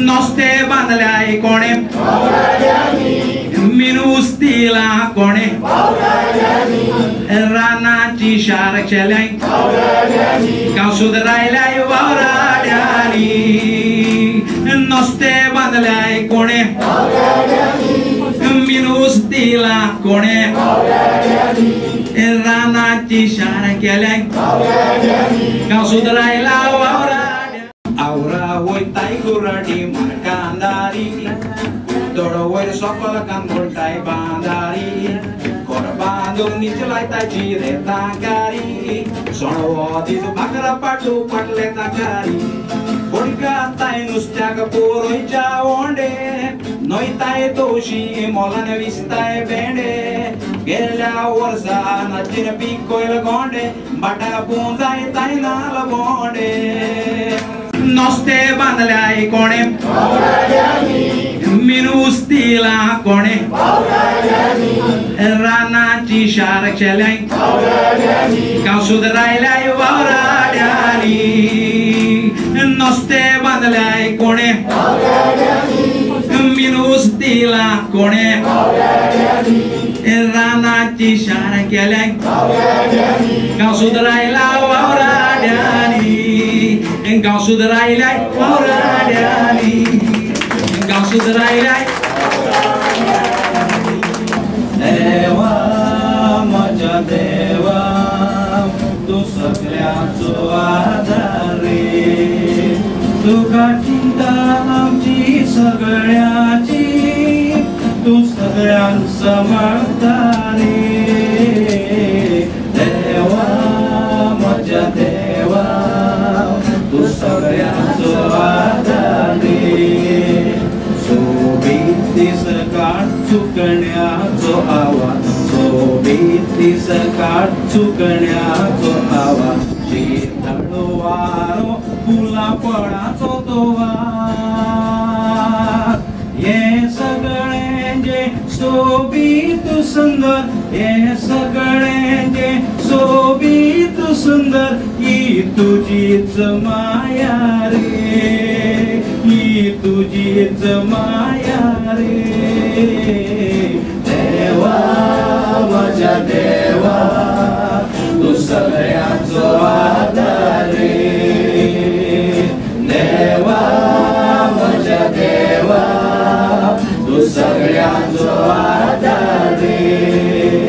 नुस्ते बांदल्याय कोणे मिनूस तिला कोणे रानाची शार केल्याय गाव सुधारायलाय वावराड्यानी नुस्ते बांदल्याय कोणे मिनूस तिला कोणे रानाची शार केल्याय गाव सुधारायला वावराड्या आवरा होयताय गुराडी मार्कांदारी दोडो वयर सकल कांदोळटाय बांदारी कोर बांदून निचलाय ताची रेताकारी सोणवो दिस भाकरा पाटू पटले ताकारी फोडकाताय नुस्त्याक पोरोयच्या ओंडे नोयताय तोशी मोलान विस्ताय भेंडे गेल्या वर्सा नचिन पिकोयल गोंडे बाटा पुंजाय ताय नाल बोंडे नुस्ते बांदल्याय कोणे मिनूस तिला कोणे रानाची शार केल्याय गाव सुधारायलाय वावराड्यानी नुस्ते बांदल्याय कोणे मिनूस तिला कोणे रानाची शार केल्याय गाव सुधारायला वावराड्यानी गाव सुधारायलाय वावराड्यानी गाव सुधारायलाय देवा माझ्या देवा तू सगळ्याचो आधार रे तुका चिंता आमची सगळ्याची तू सगळ्यांक सांभाळता रे देवा माझ्या देवा तू सगळ्याचो आधार रे सोबीत दिस काढ चुकण्याचो आवाज सोबीत दिस काढ चुकण्याचो आवाज शीतळ वारो फुला फळाचो तो हे सगळे जे सोबीत सुंदर हे सगळे जे सोबीत सुंदर ही तुझीच माया रे ही तुझीच माया रे देवा माझ्या देवा तू सगळ्याचो आधार रे देवा माझ्या देवा तू सगळ्याचो आधार रे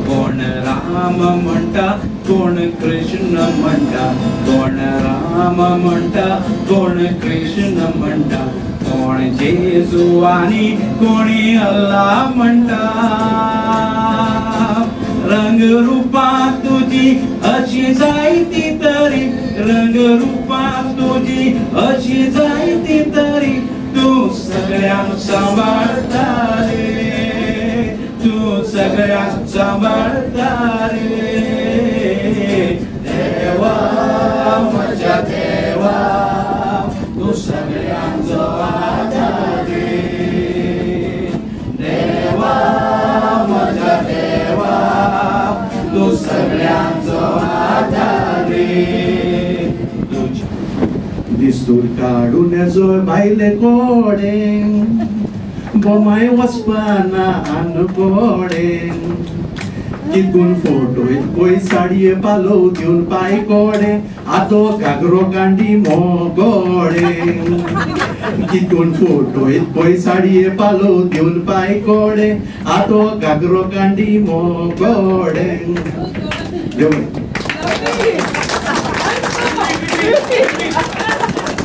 कोण राम म्हणता कोण कृष्ण म्हणता कोण राम म्हणता कोण कृष्ण म्हणता कोण जेजू आणि कोणी अल्लाह म्हणता रंग रूपा तुझी अशी जायती तरी रंग रूपा तुझी अशी जायती तरी तू सगळ्यांक सांभाळता रे तू सगळ्यांक सांभाळता रे देवा माझ्या देवा तू सगळ्यांचो आधार रे देवा माझ्या देवा तू सगळ्यांचो आधार रे दिसूर काढून जो भायले कोडे बोमाय वचपाना आन कोडे कितून फोटो पळय साडये पालो घेवन पाय कोडे आतो घागरो गांडी मोगोडे कितून फोटो पळय साडये पालो घेवन पाय कोडे आतो घागरो गांडी मोगोडे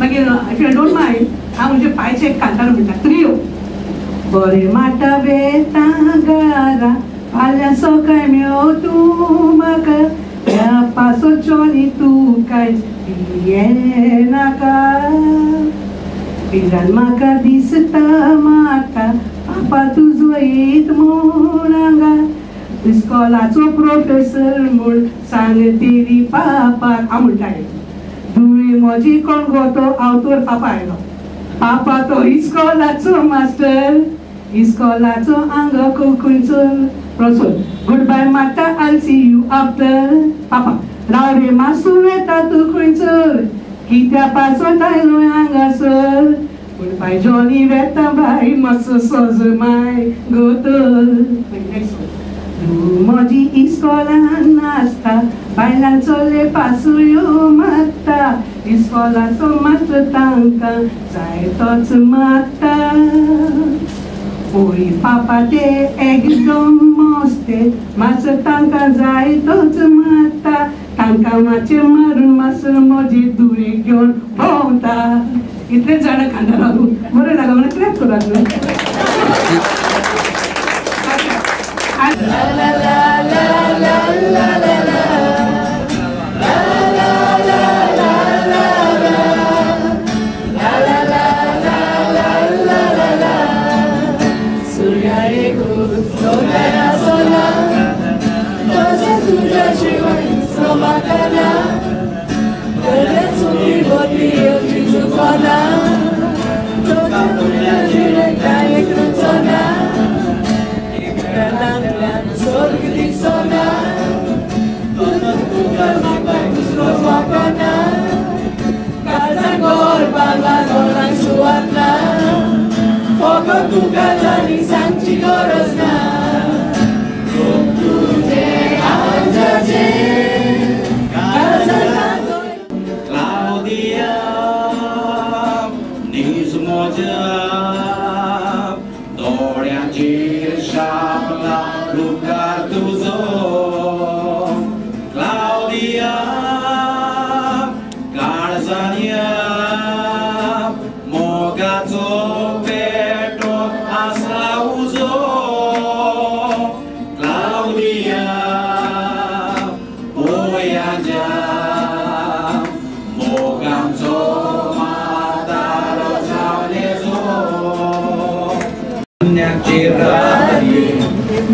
मागीर इफ यू डोंट माइंड हांव म्हणजे पायचे एक कांतार म्हणटा त्रियो बरे माटा बेतागारा फाल्यां सकाळ मेळो तूं म्हाका ह्या पासोच्योनी तूं कांयच येनाका पिरान म्हाका दिसता म्हाका पापा तुजो येत म्हूण हांगा इस्कॉलाचो प्रोफेसर म्हूण सांगतली पापाक हांव म्हणटालें धुळी म्हजी कोण गो तो हांव तर पापा आयलो पापा तो इस्कॉलाचो मास्टर इस्कॉलाचो हांगा कोंकणीचो प्रोफेसर गुड बाय माता आय सी यू आफ्टर पापा राव रे मासूं येता तूं खंयसर कित्या पासत आयलो हांगासर पण बाय जॉनी वेता बाय मातसो सोज माय गोतल. म्हजी इस्कॉलान नाचता बायलां चले पासुयो मारता इस्कॉलाचो मास्टर तांकां जाय तोच मारता. ओय पापा ते एकदम मस्ते मास्टर तांकां जाय तोच मारता तांकां मातशें मारून मास्टर म्हजी दुरे घेवन भोंवता. इतलेच जाणां खांदा लागून बरें लागो म्हणून क्लॅप करात न्हू.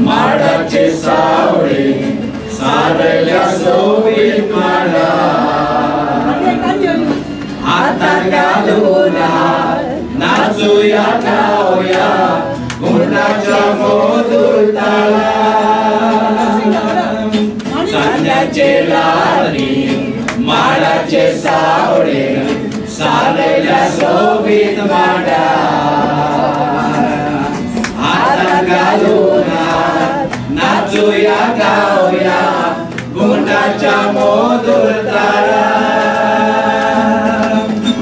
माडाचे सावळे सारल्या सोबीत माडा हातात घालून नाचूया गाऊया गुंडाच्या मधुर ताळात. संध्याचे लारी माडाचे सावळे सारल्या सोबीत माडा घालून नाचूया गाऊया गुंडाच्या मधुर ताळात.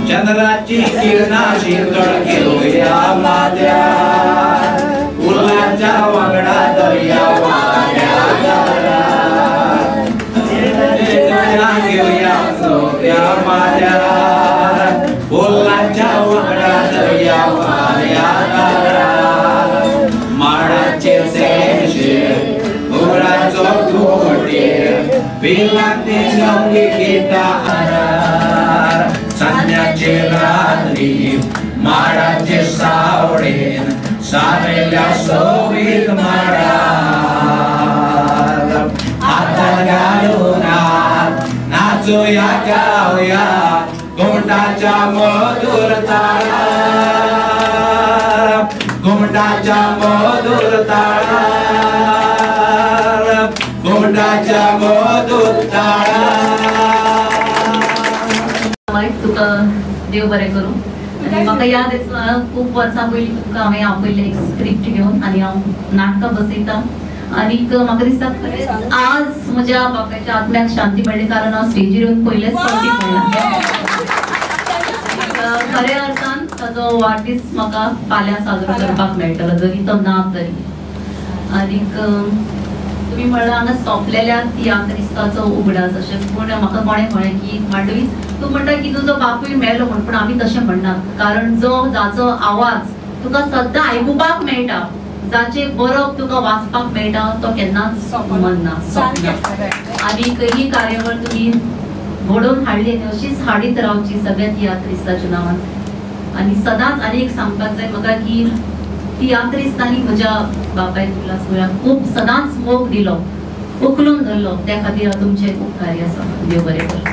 चंद्राची किरणाशी घेऊया माद्या फुलाच्या वांगडा दर्या वाऱ्या घेऊया सोप्या माद्या फुलाच्या वांगडा दर्या वाऱ्या माडाचे सेशे उराचो घोटे पिलांते गंगी गीता आरार. संध्याचे रात्री माडाचे सावळेन सारेल्या सोबीत माडार हातात घालून नाचूया गाऊया गुंडाच्या मधुर ताळात. गुंडाच्या मधुर ताळात गुंडाच्या मधुर ताळात. तुका देव बरें करूं. आनी म्हाका याद आसा खूब वर्सां पयलीं तुका हांवें आपयलें एक स्क्रिप्ट घेवन आनी हांव नाटकां बसयतां आनीक म्हाका दिसता खरेंच आज म्हज्या बापायच्या आत्म्याक शांती मेळ्ळी कारण हांव स्टेजीर येवन पयलेच फावटी पळयलां. खऱ्या अर्थान ताजो वाडदीस म्हाका फाल्यां साजरो करपाक मेळटलो जरी तो ना तरी. आनीक तुमी म्हणलां हांगा सोंपलेल्या तियात्रिस्ताचो उगडास अशें पूण म्हाका कोणें म्हळें की मांडवी तूं म्हणटा की तुजो बापूय मेळ्ळो म्हण पूण आमी तशें म्हणनात कारण जाचो आवाज तुका सद्दां आयकुपाक मेळटा जाचे बरोवप तुका वाचपाक मेळटा तो केन्नाच मरना. आनीक ही कार्यावळ तुमी घडोवन हाडली आनी अशीच हाडीत रावची सगळ्या तियात्रिस्ताच्या नांवान. आनी सदांच आनी एक सांगपाक जाय म्हाका की तियात्रिस्तांनी म्हज्या बापायक उल्हासपुराक खूब सदांच मोग दिलो उखलून धरलो त्या खातीर हांव तुमचें खूब कार्य आसा. देव बरें करूं.